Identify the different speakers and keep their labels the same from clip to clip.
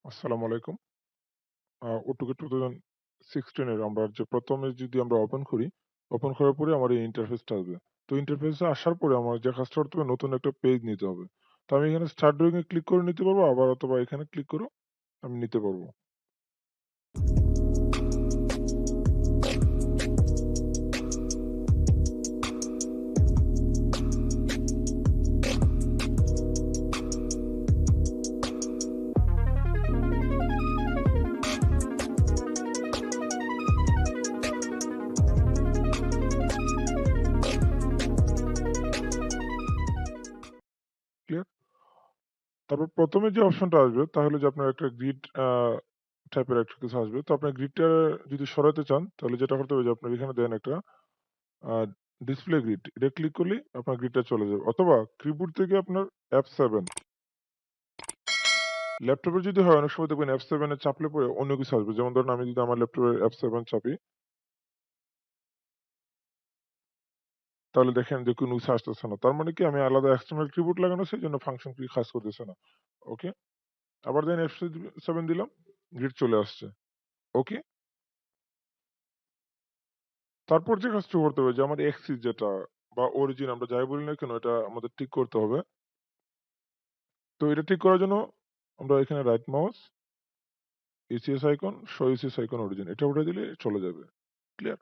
Speaker 1: আসসালামু আলাইকুম। AutoCAD 2016 এর আমরা যে ১ম এ যদি আমরা ওপেন করি, ওপেন করার পরে আমার এই ইন্টারফেসটা আসবে। তো ইন্টারফেসে আসার পরে আমার যে কাজটা করতে হবে নতুন একটা পেজ নিতে হবে। তো আমি এখানে স্টার্ট ড্রইং এ ক্লিক করে নিতে পারবো আবার অথবা এখানে ক্লিক করেও আমি নিতে পারবো। ক্লিয়ার? তারপর ১ম এ যে অপশনটা আসবে তা হলো যে আপনার একটা গ্রিড টাইপের একটা কিছু আসবে। তো আপনার গ্রিডটা যদি সরাতে চান তাহলে যেটা করতে হবে যে আপনার এখানে দেন একটা আ ডিসপ্লে গ্রিড। এটা ক্লিক করলেই আপনার গ্রিডটা চলে যাবে। অথবা কিবোর্ড থেকে আপনার F7 ল্যাপটপে যদি হয় অনেক সময় দেখবেন F7 এ চাপলে পরে অন্য কিছু আসবে। যেমন ধরুন আমি যদি আমার ল্যাপটপে F7 চাপি, তাহলে দেখেন যে কোনো কিছু আসতেছে না। তার মানে কি আমি আলাদা এক্সটার্নাল কিবোর্ড লাগানো আছে এজন্য ফাংশন কি কাজ করতেছে না। ওকে? আবার দেন F7 দিলাম, গ্রিড চলে আসছে। ওকে? তারপর যে কাজটা করতে হবে যে আমার এক্সিস যেটা বা অরিজিন আমরা যাই বলি না কেন এটা আমাদের ঠিক করতে হবে। তো এটা ঠিক করার জন্য আমরা এখানে right mouse, ECS icon, show ECS icon origin এটা উঠায় দিলে চলে যাবে। ক্লিয়ার?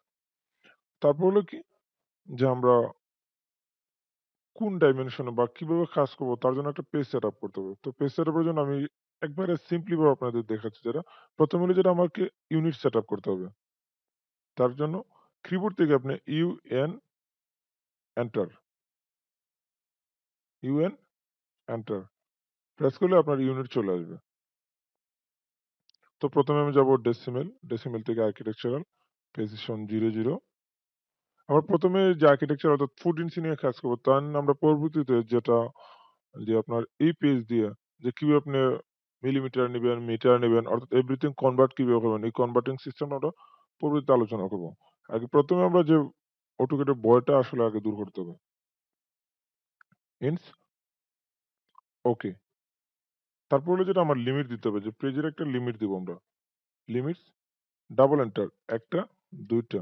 Speaker 1: তারপর হলো কি যে আমরা কোন ডাইমেনশনে বা কিভাবে কাজ করব তার জন্য একটা পেজ সেটআপ করতে হবে। তো পেজ সেটআপ এর জন্য আমি একবারে সিম্পলি ভাবে আপনাদের দেখাচ্ছি যেটা। ১ম হলো যেটা আমাকে ইউনিট সেটআপ করতে হবে। তার জন্য কিবোর্ড থেকে আপনি UN enter, UN enter press করলে আপনার ইউনিট চলে আসবে। তো ১ম এ আমি যাব ডেসিমেল, ডেসিমেল থেকে আর্কিটেকচারাল, প্রিসিশন ০০ আমরা ১ম এ যে আর্কিটেকচার অর্থাৎ ফুট ইঞ্চি নিয়ে কাজ করব। তার আমরা পরবর্তীতে যেটা যে আপনার এই পেজ দিয়ে যে কিভাবে আপনি মিলিমিটার নিবেন, মিটার নিবেন অর্থাৎ এভরিথিং কনভার্ট কিভাবে করবেন এই কনভার্টিং সিস্টেমটা আমরা পরবর্তীতে আলোচনা করব। আগে ১ম এ আমরা যে AutoCAD এর ভয়টা আসলে আগে দূর করতে হবে। হিন্টস ওকে। তারপর হলো যেটা আমার লিমিট দিতে হবে যে পেজের একটা লিমিট দিব আমরা। লিমিটস ডাবল এন্টার ১ টা ২ টা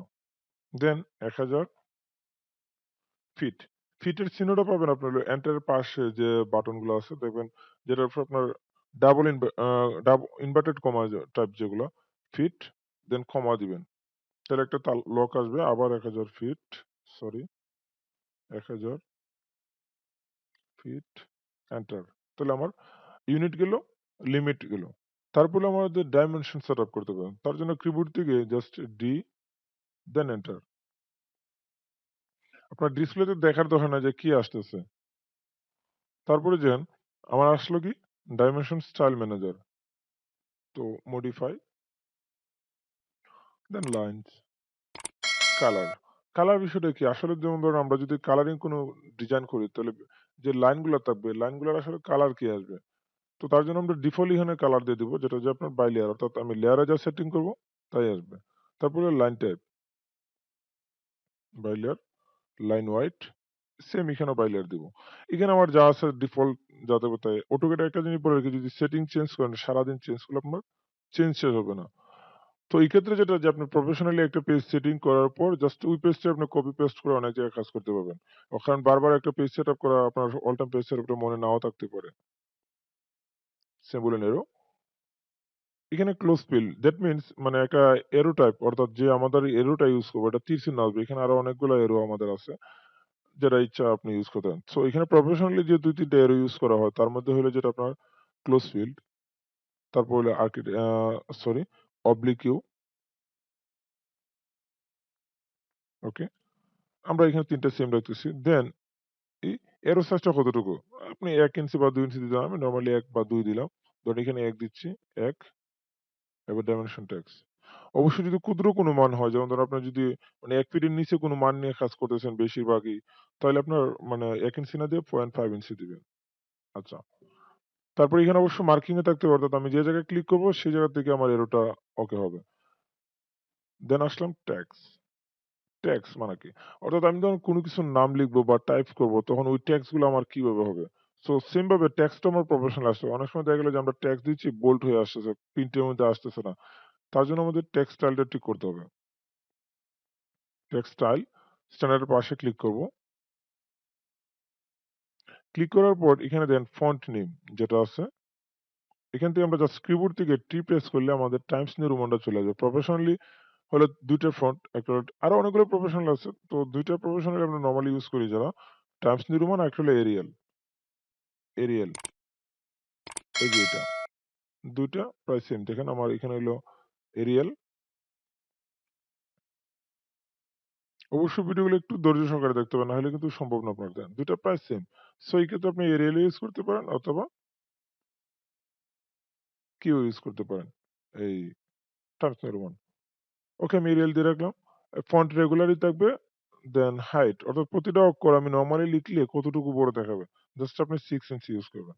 Speaker 1: দেন ১০০০ ফিট। ফিটের চিহ্নটা পাবেন আপনার হলো এন্টারের পাশে যে বাটনগুলো আছে দেখবেন যেটার উপর আপনার ডাবল ইনভা আ ডাব ইনভার্টেড কমা টাইপ যেগুলো ফিট দেন কমা দিবেন। তাহলে একটা লক আসবে আবার ১০০০ ফিট সরি ১০০০ ফিট এন্টার। তাহলে আমার ইউনিট গেল, লিমিট গেল। তারপরে আমাদের ডাইমেনশন সেটআপ করতে হবে। তার জন্য কিবোর্ড থেকে জাস্ট ডি দেন এন্টার। আপনার ডিসপ্লেতে দেখার দরকার নাই যে কি আসতেছে। তারপরে যান আমার আসলো কি ডাইমেনশন স্টাইল ম্যানেজার। তো মডিফাই দেন লাইনস কালার। কালার বিষয়টা কি? আসলে যেমন ধরুন আমরা যদি কালারিং কোনো ডিজাইন করি তাহলে যে লাইনগুলা থাকবে লাইনগুলার আসলে কালার কি আসবে? তো তার জন্য আমরা ডিফল্ট এখানে কালার দিয়ে দিব যেটা যে আপনার বাই লেয়ার অর্থাৎ আমি লেয়ারে যা সেটিং করব তাই আসবে। তারপরে line type by layer, line weight same এখানেও বাই লেয়ার দিব। এখানে আমার যা আছে ডিফল্ট যা দেবো তাই। AutoCAD একটা জিনিস বলে রেখে যদি সেটিং চেঞ্জ করেন সারাদিন চেঞ্জ করলে আপনার চেঞ্জ শেষ হবে না। তো এই ক্ষেত্রে যেটা যে আপনি প্রফেশনালি একটা পেজ সেটিং করার পর জাস্ট ওই পেজটা আপনি কপি পেস্ট করে অনেক জায়গায় কাজ করতে পারবেন। কারণ বারবার একটা পেজ সেটআপ করা আপনার অল টাইম পেজ সেটআপটা মনে নাও থাকতে পারে। সিম্বল এন্ড অ্যারো এখানে ক্লোজ ফিল দ্যাট মিনস মানে একটা অ্যারো টাইপ অর্থাৎ যে আমাদের অ্যারোটা ইউজ করবো এটা তীর চিহ্ন আসবে। এখানে আরো অনেকগুলো অ্যারো আমাদের আছে। যেটা ইচ্ছা আপনি ইউজ করতে পারেন। সো এখানে প্রফেশনালি যে ২-৩ টা অ্যারো ইউজ করা হয় তার মধ্যে হলো যেটা আপনার ক্লোজ ফিল্ড, তারপর হলো সরি অবলিক ইউ ওকে। আমরা এখানে ৩ টা সেম রাখতেছি। দেন এই এরো সাইজটা কতটুকু? আপনি ১ ইঞ্চি বা ২ ইঞ্চি দিতে পারেন। আমি নরমালি ১ বা ২ দিলাম। ধরুন এখানে ১ দিচ্ছি, ১ এবার ডাইমেনশন ট্যাক্স। অবশ্যই যদি ক্ষুদ্র কোনো মান হয়, যেমন ধরুন আপনার যদি মানে ১ ফিটের নিচে কোনো মান নিয়ে কাজ করতেছেন বেশিরভাগই, তাহলে আপনার মানে ১ ইঞ্চি না দিয়ে ০.৫ ইঞ্চি দিবেন। আচ্ছা। তারপরে এখানে অবশ্য মার্কিং এ থাকতে হবে অর্থাৎ আমি যে জায়গায় ক্লিক করব সেই জায়গা থেকে আমার এরোটা ওকে হবে। দেন আসলাম ট্যাক্স। ট্যাক্স মানে কি? অর্থাৎ আমি যখন কোনো কিছুর নাম লিখবো বা টাইপ করব তখন ওই ট্যাক্স গুলো আমার কিভাবে হবে? সো সেম ভাবে টেক্সটও আমার প্রফেশনাল আসছে। অনেক সময় দেখা গেল যে আমরা টেক্সট দিচ্ছি বোল্ড হয়ে আসতেছে, প্রিন্টের মধ্যে আসতেছে না। তার জন্য আমাদের টেক্সট স্টাইলটা ঠিক করতে হবে। টেক্সট স্টাইল, স্ট্যান্ডার্ডের পাশে ক্লিক করব। ক্লিক করার পর এখানে দেন ফন্ট নেম যেটা আছে, এখান থেকে আমরা জাস্ট কিবোর্ড থেকে টি প্রেস করলে আমাদের টাইমস নিউ রোমানটা চলে যাবে। প্রফেশনালি হলে ২ টা ফন্ট, একটা আরো অনেকগুলো প্রফেশনাল আছে। তো ২ টা প্রফেশনাল আমরা নরমালি ইউজ করি যারা, টাইমস নিউ রোমান আর একটা হলো এরিয়াল। এরিয়াল এই যে এটা। ২ টা প্রায় সেম। দেখেন আমার এখানে হলো এরিয়াল। অবশ্যই ভিডিওগুলো একটু ধৈর্য সহকারে দেখতে হবে, নাহলে কিন্তু সম্ভব না আপনার দ্বারা। ২ টা প্রায় সেম। সো এই ক্ষেত্রে আপনি এরিয়াল ইউজ করতে পারেন অথবা কিউ ইউজ করতে পারেন। এই টাইমস নিউ রোমান। ওকে আমি এরিয়াল দিয়ে রাখলাম। ফন্ট রেগুলারই থাকবে। দেন হাইট অর্থাৎ প্রতিটা অক্ষর আমি নরমালি লিখলে কতটুকু বড় দেখাবে। জাস্ট আপনি 6 ইঞ্চি ইউজ করবেন।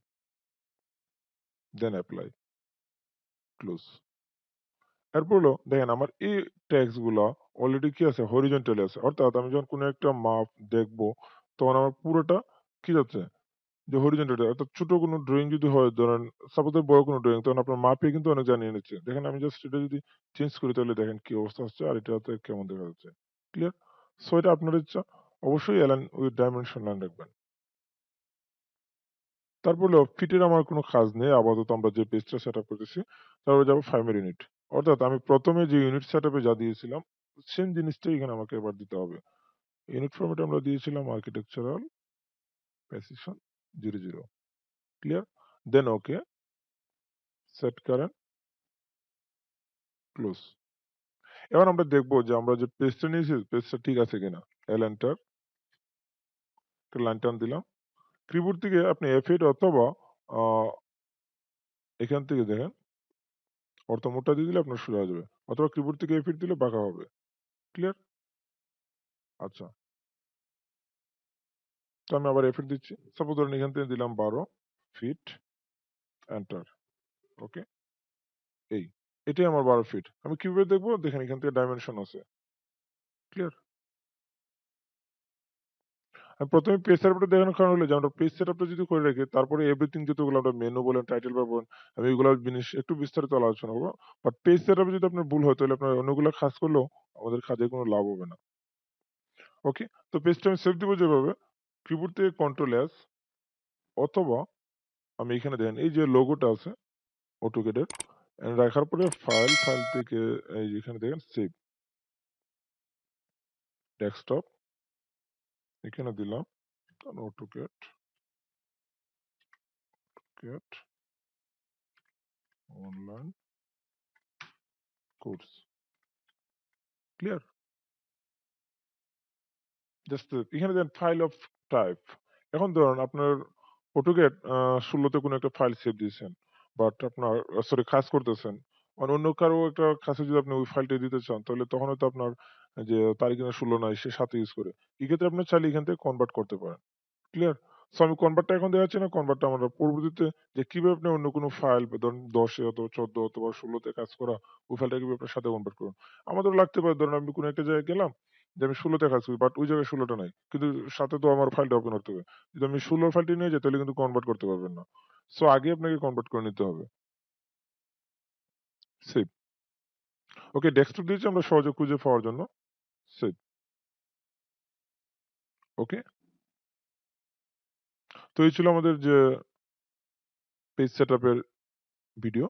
Speaker 1: দেন এপ্লাই, ক্লোজ। এরপর হলো দেখেন আমার এই টেক্সট গুলা অলরেডি কি আছে হরিজন্টালি আছে। অর্থাৎ আমি যখন কোনো একটা মাপ দেখবো তখন আমার পুরোটা কি যাচ্ছে যে হরিজন্টালি, অর্থাৎ ছোট কোনো ড্রয়িং যদি হয় ধরেন সাপোজ বড় কোনো ড্রয়িং, তখন আপনার মাপে কিন্তু অনেক জানিয়ে নিচ্ছে। দেখেন আমি জাস্ট এটা যদি চেঞ্জ করি তাহলে দেখেন কি অবস্থা হচ্ছে আর এটাতে কেমন দেখা যাচ্ছে। ক্লিয়ার? সো এটা আপনার ইচ্ছা। অবশ্যই অ্যালাইন উইথ ডাইমেনশন লাইন রাখবেন। তারপর হলো ফিটের আমার কোনো কাজ নেই। আপাতত আমরা যে পেজটা সেটআপ করতেছি। তারপরে যাবো প্রাইমারি ইউনিট। অর্থাৎ আমি ১ম এ যে ইউনিট সেটআপে যা দিয়েছিলাম সেম জিনিসটাই এখানে আমাকে এবার দিতে হবে। ইউনিট ফরম্যাটে আমরা দিয়েছিলাম আর্কিটেকচারাল প্রেসিশন ০০। ক্লিয়ার? দেন ওকে, সেট কারেন্ট, ক্লোজ। এবার আমরা দেখব যে আমরা যে পেজটা নিয়েছি পেজটা ঠিক আছে কিনা। এল এন্টার, একটা লাইন টান দিলাম। কিবোর্ড থেকে আপনি F8 অথবা আ এখান থেকে দেখেন অর্থমোডটা দিয়ে দিলে আপনার সোজা হয়ে যাবে। অথবা কিবোর্ড থেকে F8 দিলে বাঁকা হবে। ক্লিয়ার? আচ্ছা। তো আমি আবার F8 দিচ্ছি। সাপোজ ধরেন এখান থেকে দিলাম ১২ ফিট, এন্টার। ওকে? এই। এটাই আমার ১২ ফিট। আমি কিভাবে দেখব? দেখেন এখান থেকে ডাইমেনশন আছে। ক্লিয়ার? আমি ১ম এ পেজ সেটআপটা দেখানোর কারণ হলো যে আমরা পেজ সেটআপটা যদি করে রাখি তারপরে এভরিথিং যতগুলো আমরা মেনু বলেন, টাইটেল বার বলেন, আমি এগুলো জিনিস একটু বিস্তারিত আলোচনা করব। বাট পেজ সেটআপে যদি আপনার ভুল হয় তাহলে আপনার অন্যগুলো কাজ করলেও আমাদের কাজে কোনো লাভ হবে না। ওকে? তো পেজটা আমি সেভ দিব যেভাবে, কিবোর্ড থেকে কন্ট্রোল এস অথবা আমি এখানে দেখেন এই যে লোগোটা আছে AutoCAD এর, রাখার পরে ফাইল, ফাইল থেকে এই যে এখানে দেখেন সেভ, ডেস্কটপ এখানে দিলাম AutoCAD, CAD online course. Clear? Just এখানে দেন ফাইল অফ টাইপ। এখন ধরুন আপনার AutoCAD ১৬ তে কোনো একটা ফাইল সেভ দিয়েছেন। বাট আপনার সরি কাজ করতেছেন। মানে অন্য কারো একটা কাছে যদি আপনি ওই ফাইলটা দিতে চান তাহলে তখন হয়তো আপনার যে তার এখানে ১৬ নাই সে ৭ ইউজ করে। এক্ষেত্রে আপনি চাইলে এখান থেকে কনভার্ট করতে পারেন। ক্লিয়ার? সো আমি কনভার্টটা এখন দেখাচ্ছি না। কনভার্টটা আমরা পরবর্তীতে যে কিভাবে আপনি অন্য কোনো ফাইল ধরুন ১০ এ অথবা ১৪ অথবা ১৬ তে কাজ করা ওই ফাইলটা কিভাবে আপনার সাথে কনভার্ট করুন। আমাদেরও লাগতে পারে ধরুন আমি কোনো একটা জায়গায় গেলাম যে আমি ১৬ তে কাজ করি বাট ওই জায়গায় ১৬ টা নাই। কিন্তু সাথে তো আমার ফাইলটা ওপেন করতে হবে। যদি আমি ১৬ ফাইলটি নিয়ে যাই তাহলে কিন্তু কনভার্ট করতে পারবেন না। সো আগে আপনাকে কনভার্ট করে নিতে হবে। সেভ। ওকে ডেস্কটপ দিয়েছি আমরা সহজে খুঁজে পাওয়ার জন্য। সেভ। ওকে? তো এই ছিল আমাদের যে পেজ সেটআপ এর ভিডিও।